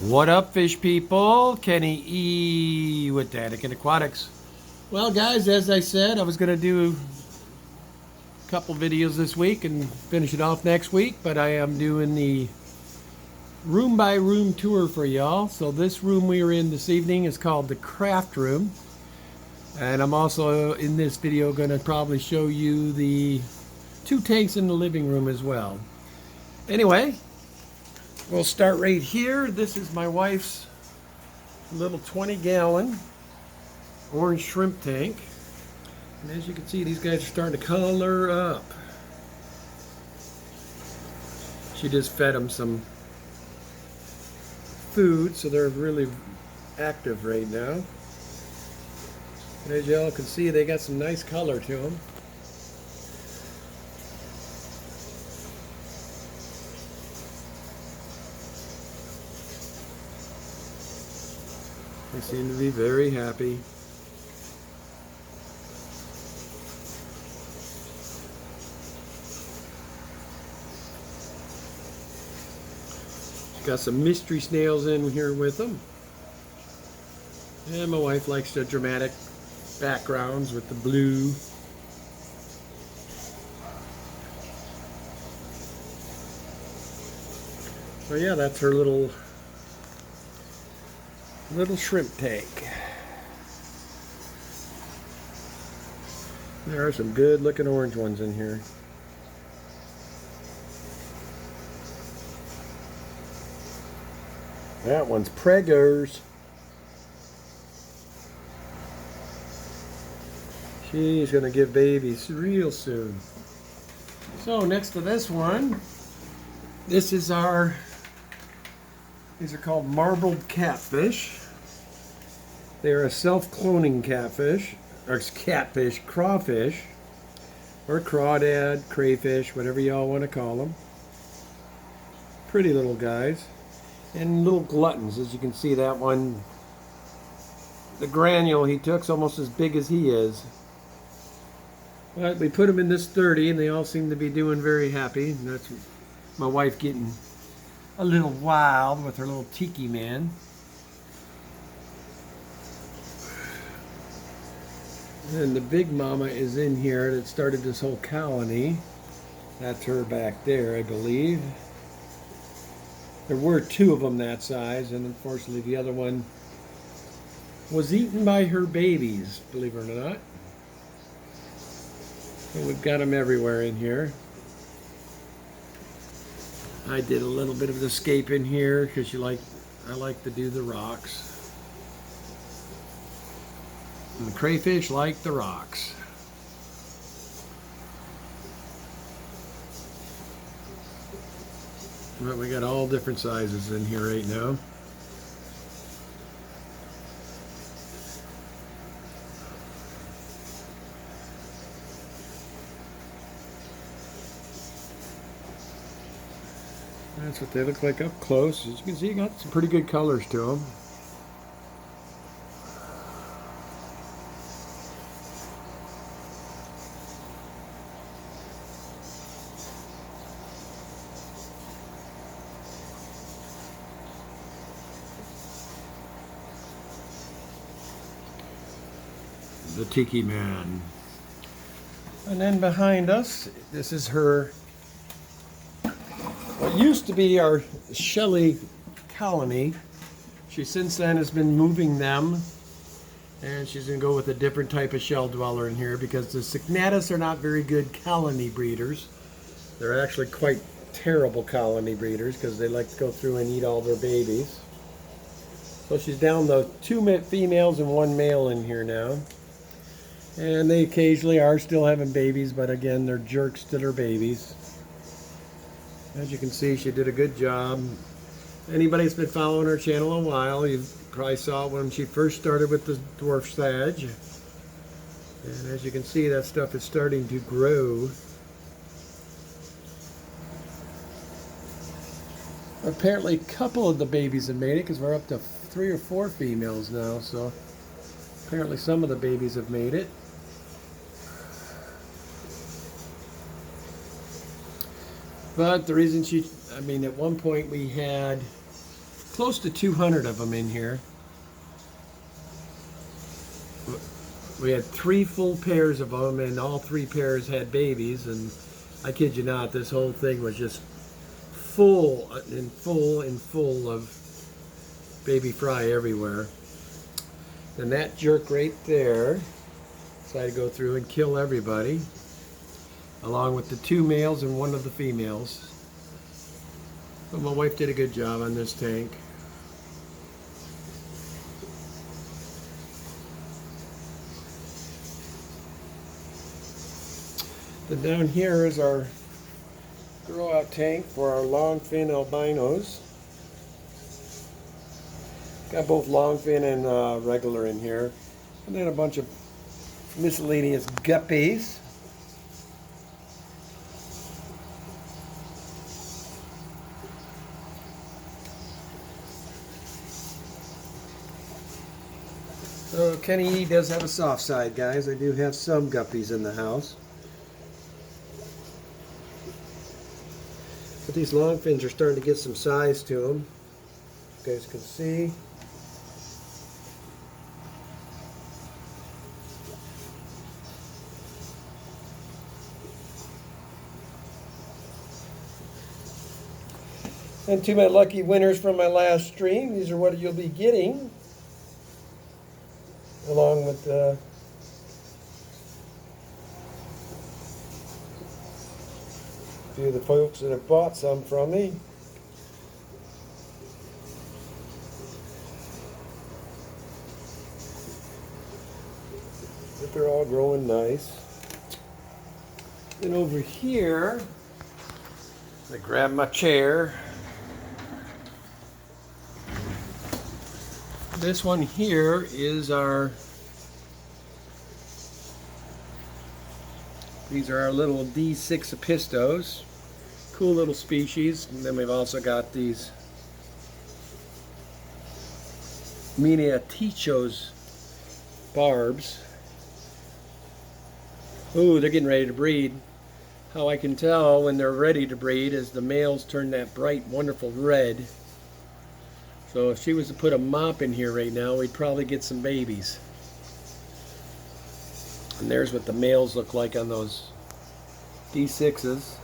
What up, fish people? Kenny E with Daniken Aquatics. Well, guys, as I said, I was going to do a couple videos this week and finish it off next week, but I am doing the room by room tour for y'all. So this room we are in this evening is called the craft room. And I'm also in this video going to probably show you the 2 tanks in the living room as well. Anyway, we'll start right here. This is my wife's little 20-gallon orange shrimp tank. And as you can see, these guys are starting to color up. She just fed them some food, so they're really active right now. And as y'all can see, they got some nice color to them. They seem to be very happy. Got some mystery snails in here with them. And my wife likes the dramatic backgrounds with the blue. So yeah, that's her little shrimp tank. There are some good looking orange ones in here. That one's preggers. She's gonna give babies real soon. So next to this one, this is these are called marbled catfish. They're a self-cloning catfish, or catfish, crawfish, or crawdad, crayfish, whatever y'all want to call them. Pretty little guys. And little gluttons, as you can see, that one, the granule he took's almost as big as he is. But we put them in this 30 and they all seem to be doing very happy. And that's my wife getting a little wild with her little tiki man. And the big mama is in here that started this whole colony. That's her back there, I believe. There were 2 of them that size, and unfortunately the other one was eaten by her babies, believe it or not. And we've got them everywhere in here. I did a little bit of the escape in here because I like to do the rocks. And the crayfish like the rocks. But we got all different sizes in here right now. That's what they look like up close. As you can see, you got some pretty good colors to them. The Tiki Man. And then behind us, this is her, what used to be our Shelly colony. She since then has been moving them, and she's going to go with a different type of shell dweller in here because the Signatus are not very good colony breeders. They're actually quite terrible colony breeders because they like to go through and eat all their babies. So she's down to 2 females and 1 male in here now. And they occasionally are still having babies, but again, they're jerks to their babies. As you can see, she did a good job. Anybody that's been following her channel a while, you probably saw when she first started with the dwarf sage. And as you can see, that stuff is starting to grow. Apparently, a couple of the babies have made it because we're up to 3 or 4 females now. So apparently some of the babies have made it. But the reason at one point we had close to 200 of them in here. We had 3 full pairs of them, and all 3 pairs had babies, and I kid you not, this whole thing was just full of baby fry everywhere. And that jerk right there decided to go through and kill everybody, along with the 2 males and 1 of the females. But my wife did a good job on this tank. Then down here is our grow out tank for our longfin albinos. Got both longfin and regular in here. And then a bunch of miscellaneous guppies. So Kenny does have a soft side, guys. I do have some guppies in the house. But these longfins are starting to get some size to them. You guys can see. And to my lucky winners from my last stream, these are what you'll be getting, along with a few of the folks that have bought some from me. But they're all growing nice. Then over here, I grab my chair. This one here is these are our little D6 Apistos. Cool little species. And then we've also got these miniatichos barbs. Ooh, they're getting ready to breed. How I can tell when they're ready to breed is the males turn that bright, wonderful red. So if she was to put a mop in here right now, we'd probably get some babies. And there's what the males look like on those D6s.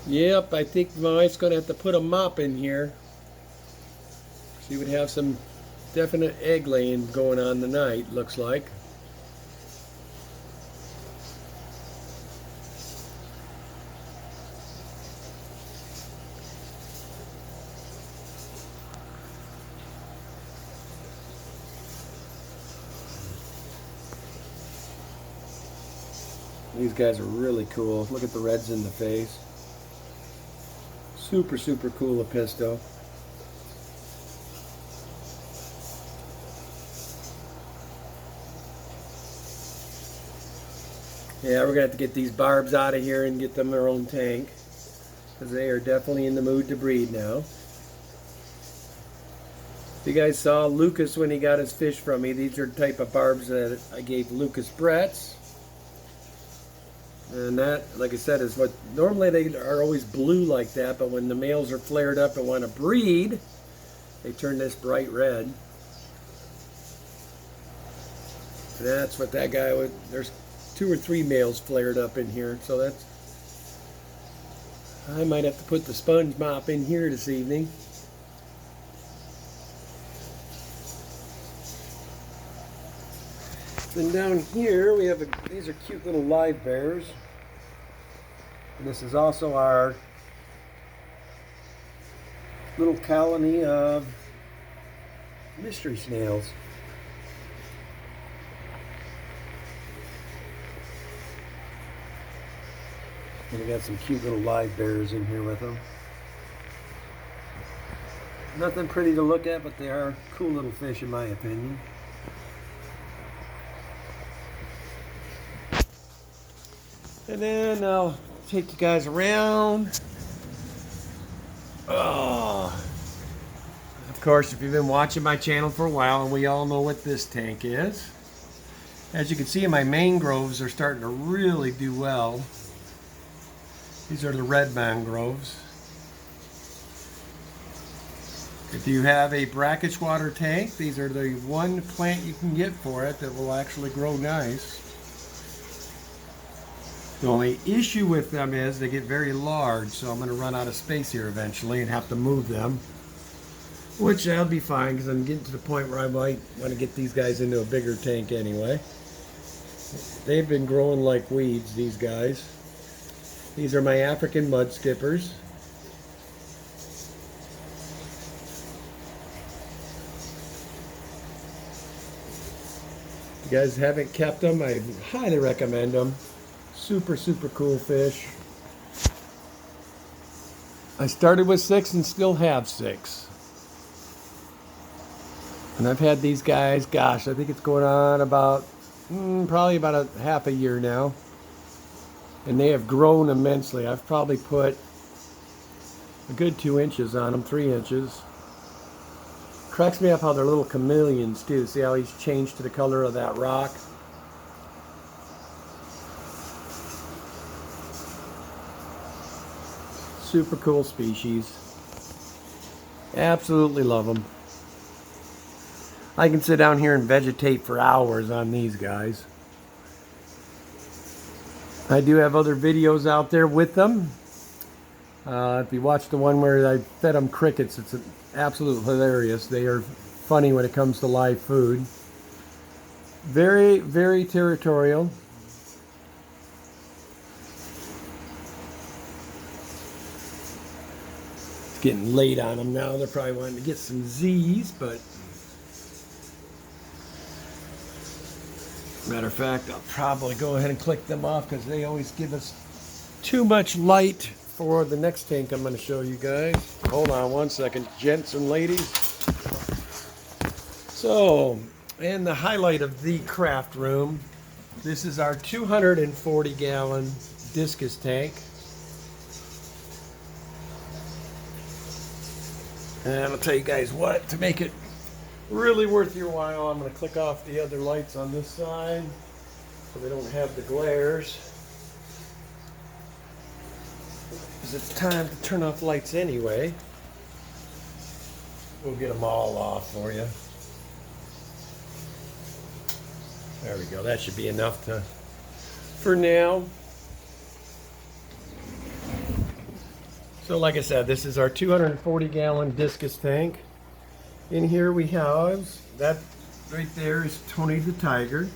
Yep, I think my wife's going to have to put a mop in here. She would have some definite egg laying going on tonight, looks like. These guys are really cool. Look at the reds in the face. Super, super cool Apisto. Yeah, we're going to have to get these barbs out of here and get them their own tank, because they are definitely in the mood to breed now. You guys saw Lucas when he got his fish from me. These are the type of barbs that I gave Lucas Brett's. And that, like I said, is what normally they are always blue like that, but when the males are flared up and want to breed, they turn this bright red. And that's what that guy would. There's 2 or 3 males flared up in here, so that's. I might have to put the sponge mop in here this evening. Then down here we have these are cute little live bears. And this is also our little colony of mystery snails. And we got some cute little live bears in here with them. Nothing pretty to look at, but they are cool little fish in my opinion. And then I'll take you guys around. Oh. Of course, if you've been watching my channel for a while, and we all know what this tank is. As you can see, my mangroves are starting to really do well. These are the red mangroves. If you have a brackish water tank, these are the one plant you can get for it that will actually grow nice. The only issue with them is they get very large, so I'm going to run out of space here eventually and have to move them. Which that'll be fine because I'm getting to the point where I might want to get these guys into a bigger tank anyway. They've been growing like weeds, these guys. These are my African mudskippers. If you guys haven't kept them, I highly recommend them. Super, super cool fish. I started with 6 and still have 6. And I've had these guys, gosh, I think it's going on about, probably about a half a year now. And they have grown immensely. I've probably put a good 2 inches on them, 3 inches. Cracks me up how they're little chameleons too. See how he's changed to the color of that rock? Super cool species. Absolutely love them. I can sit down here and vegetate for hours on these guys. I do have other videos out there with them. If you watch the one where I fed them crickets, it's absolutely hilarious. They are funny when it comes to live food. Very, very territorial. It's getting late on them now. They're probably wanting to get some Z's, but matter of fact, I'll probably go ahead and click them off because they always give us too much light for the next tank I'm going to show you guys. Hold on one second, gents and ladies. So, and the highlight of the craft room, this is our 240-gallon Discus tank. And I'll tell you guys what, to make it really worth your while, I'm going to click off the other lights on this side so they don't have the glares. Because it's time to turn off lights anyway. We'll get them all off for you. There we go. That should be enough for now. So like I said, this is our 240-gallon Discus tank. In here we have, that right there is Tony the Tiger.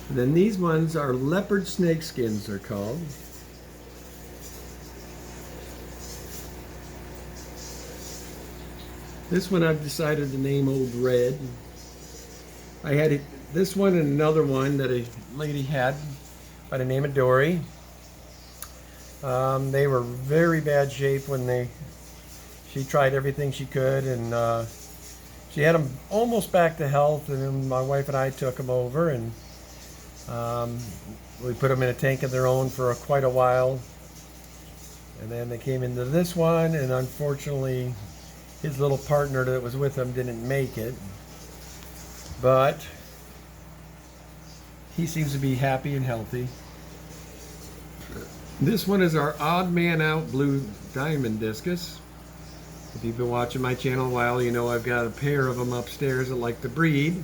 And then these ones are leopard snake skins, they're called. This one I've decided to name Old Red. I had this one and another one that a lady had by the name of Dory. They were very bad shape when she tried everything she could, and she had them almost back to health, and then my wife and I took them over, and we put them in a tank of their own for quite a while, and then they came into this one, and unfortunately his little partner that was with him didn't make it, but he seems to be happy and healthy. This one is our odd man out blue diamond discus. If you've been watching my channel a while, you know I've got a pair of them upstairs that like to breed.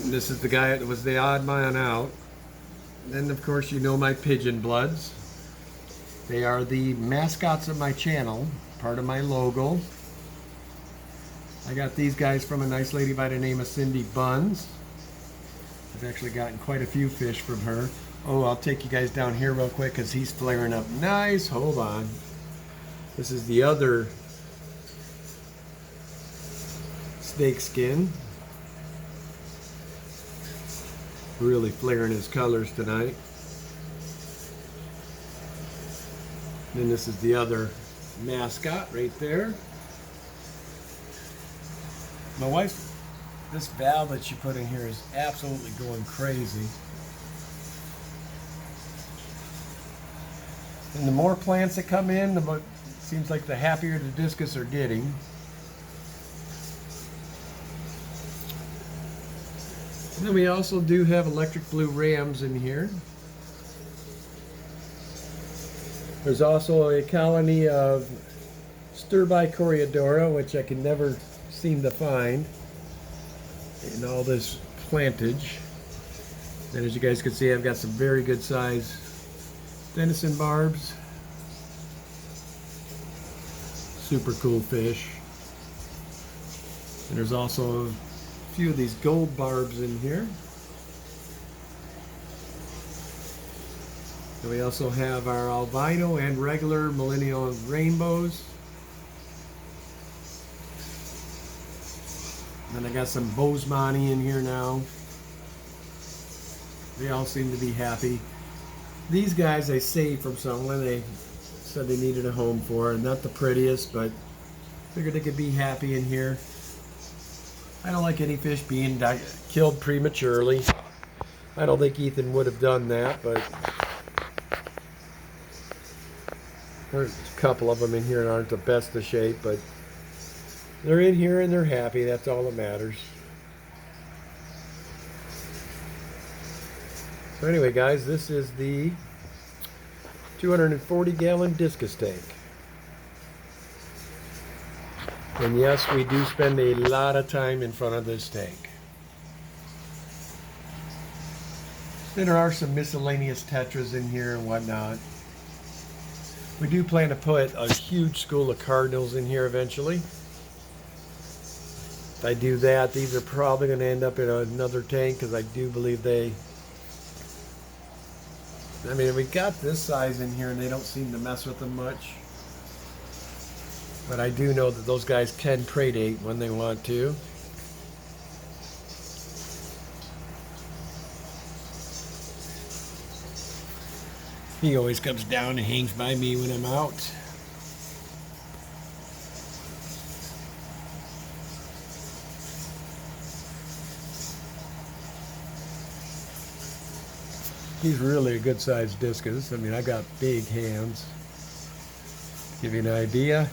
This is the guy that was the odd man out. Then of course you know my pigeon bloods. They are the mascots of my channel, part of my logo. I got these guys from a nice lady by the name of Cindy Buns. I've actually gotten quite a few fish from her. Oh, I'll take you guys down here real quick because he's flaring up nice. Hold on. This is the other snake skin. Really flaring his colors tonight. Then this is the other mascot right there. My wife, this valve that she put in here is absolutely going crazy. And the more plants that come in, the more, it seems like the happier the discus are getting. And then we also do have electric blue rams in here. There's also a colony of stir-by Coreodora, which I can never seem to find in all this plantage. And as you guys can see, I've got some very good size denison barbs. Super cool fish. And there's also a few of these gold barbs in here. And we also have our albino and regular millennial rainbows. And I got some Bosemani in here now. They all seem to be happy. These guys I saved from someone. They said they needed a home for. Not the prettiest, but figured they could be happy in here. I don't like any fish being killed prematurely. I don't think Ethan would have done that, but there's a couple of them in here that aren't the best of shape, but they're in here and they're happy. That's all that matters. So anyway, guys, this is the 240-gallon Discus tank. And yes, we do spend a lot of time in front of this tank. Then there are some miscellaneous tetras in here and whatnot. We do plan to put a huge school of cardinals in here eventually. If I do that, these are probably going to end up in another tank because I do believe I mean, we got this size in here and they don't seem to mess with them much. But I do know that those guys can predate when they want to. He always comes down and hangs by me when I'm out. He's really a good sized discus. I mean, I got big hands. Give you an idea.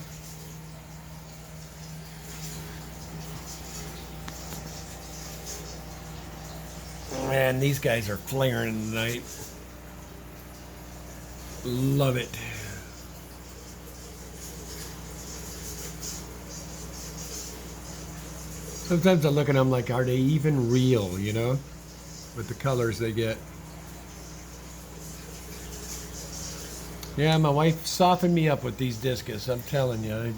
Man, these guys are flaring tonight. Love it. Sometimes I look at them like, are they even real, you know? With the colors they get. Yeah, my wife softened me up with these discus, I'm telling you. I've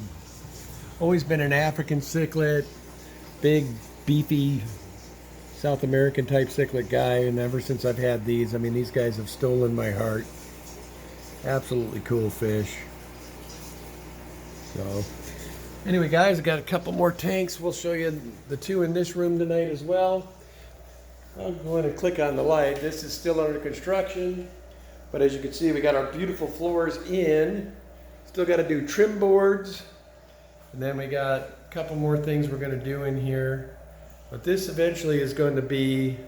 always been an African cichlid, big, beefy, South American type cichlid guy, and ever since I've had these, I mean, these guys have stolen my heart. Absolutely cool fish. So, anyway, guys, I got a couple more tanks. We'll show you the two in this room tonight as well. I'll go ahead and click on the light. This is still under construction. But as you can see, we got our beautiful floors in. Still got to do trim boards. And then we got a couple more things we're going to do in here. But this eventually is going to be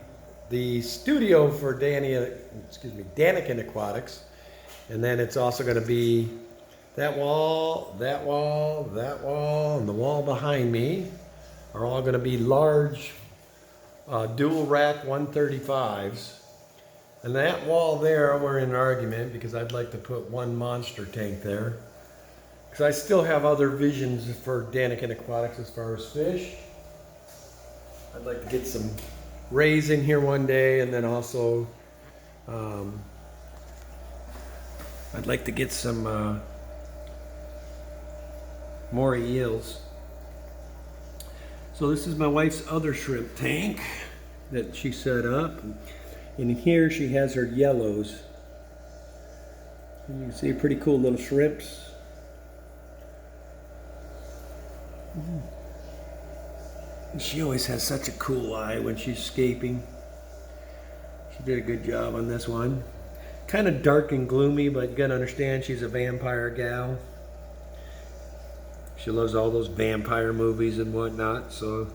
the studio for Daniken Aquatics. And then it's also going to be that wall, that wall, that wall, and the wall behind me are all going to be large dual rack 135s. And that wall there, we're in an argument because I'd like to put one monster tank there. Because I still have other visions for Daniken Aquatics as far as fish. I'd like to get some rays in here one day, and then also I'd like to get some more eels. So this is my wife's other shrimp tank that she set up. In here she has her yellows. And you can see pretty cool little shrimps. And she always has such a cool eye when she's escaping. She did a good job on this one. Kind of dark and gloomy, but you gotta understand she's a vampire gal. She loves all those vampire movies and whatnot, so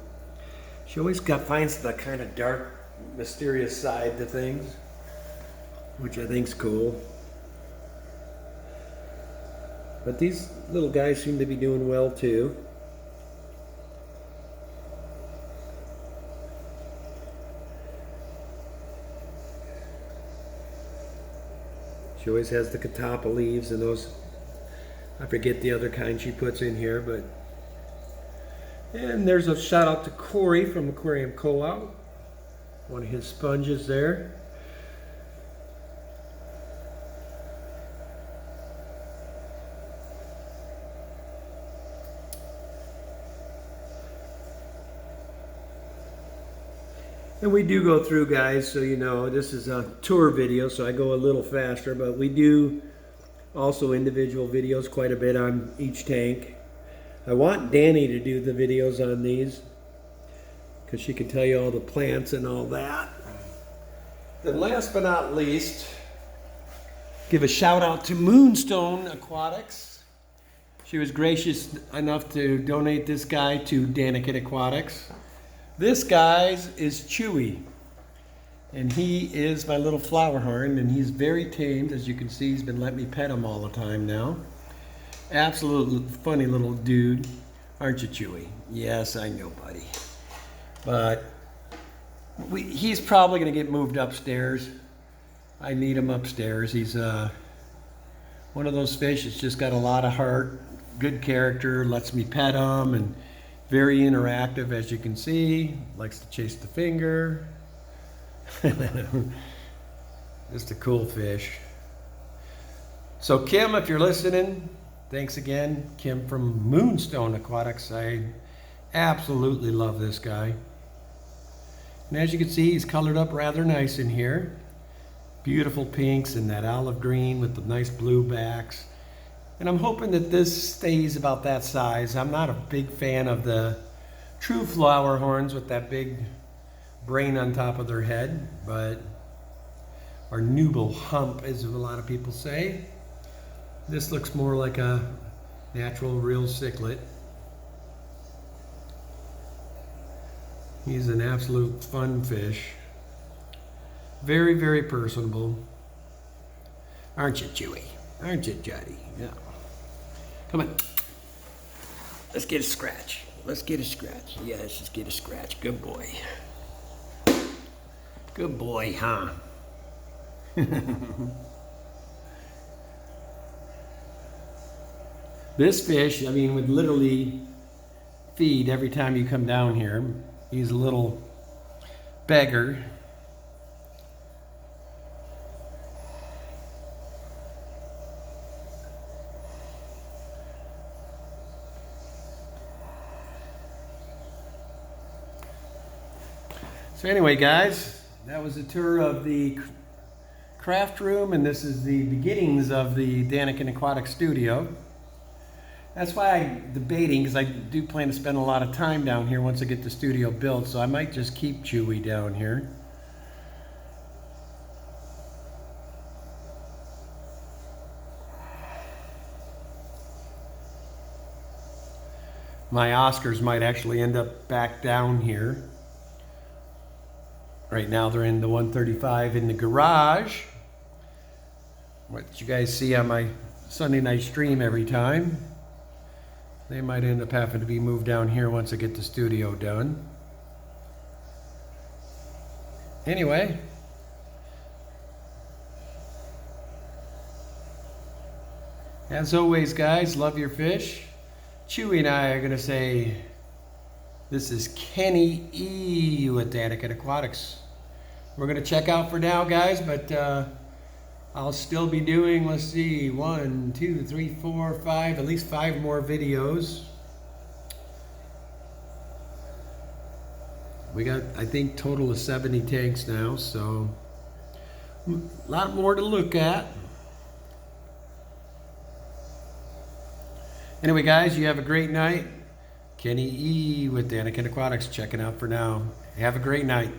she always finds the kind of dark, mysterious side to things, which I think's cool. But these little guys seem to be doing well too. She always has the catappa leaves and those, I forget the other kind she puts in here, but. And there's a shout out to Corey from Aquarium Co-op. One of his sponges there. And we do go through, guys, so you know, this is a tour video, so I go a little faster, but we do also individual videos quite a bit on each tank. I want Danny to do the videos on these because she can tell you all the plants and all that. Then last but not least, give a shout out to Moonstone Aquatics. She was gracious enough to donate this guy to Danica Aquatics. This, guys, is Chewy, and he is my little flower horn, and he's very tamed. As you can see, he's been letting me pet him all the time now. Absolute funny little dude, aren't you, Chewy? Yes, I know, buddy. But he's probably going to get moved upstairs. I need him upstairs. He's one of those fish that's just got a lot of heart, good character, lets me pet him, and very interactive, as you can see. Likes to chase the finger. Just a cool fish. So Kim, if you're listening, thanks again. Kim from Moonstone Aquatics. I absolutely love this guy. And as you can see, he's colored up rather nice in here. Beautiful pinks and that olive green with the nice blue backs. And I'm hoping that this stays about that size. I'm not a big fan of the true flower horns with that big brain on top of their head, but, or nubile hump, as a lot of people say. This looks more like a natural real cichlid. He's an absolute fun fish. Very, very personable. Aren't you, Chewy? Aren't you, Juddy? Yeah. Come on. Let's get a scratch. Let's get a scratch. Yes, let's get a scratch. Good boy. Good boy, huh? This fish, I mean, would literally feed every time you come down here. He's a little beggar. So anyway, guys, that was a tour of the craft room, and this is the beginnings of the Danica Aquatic Studio. That's why I'm debating, because I do plan to spend a lot of time down here once I get the studio built, so I might just keep Chewy down here. My Oscars might actually end up back down here. Right now they're in the 135 in the garage. What you guys see on my Sunday night stream every time. They might end up having to be moved down here once I get the studio done. Anyway. As always, guys, love your fish. Chewy and I are going to say, this is Kenny E with Danica Aquatics. We're going to check out for now, guys, but I'll still be doing, let's see, 1, 2, 3, 4, 5, at least 5 more videos. We got, I think, total of 70 tanks now, so a lot more to look at. Anyway, guys, you have a great night. Kenny E with Danica Aquatics checking out for now. Have a great night.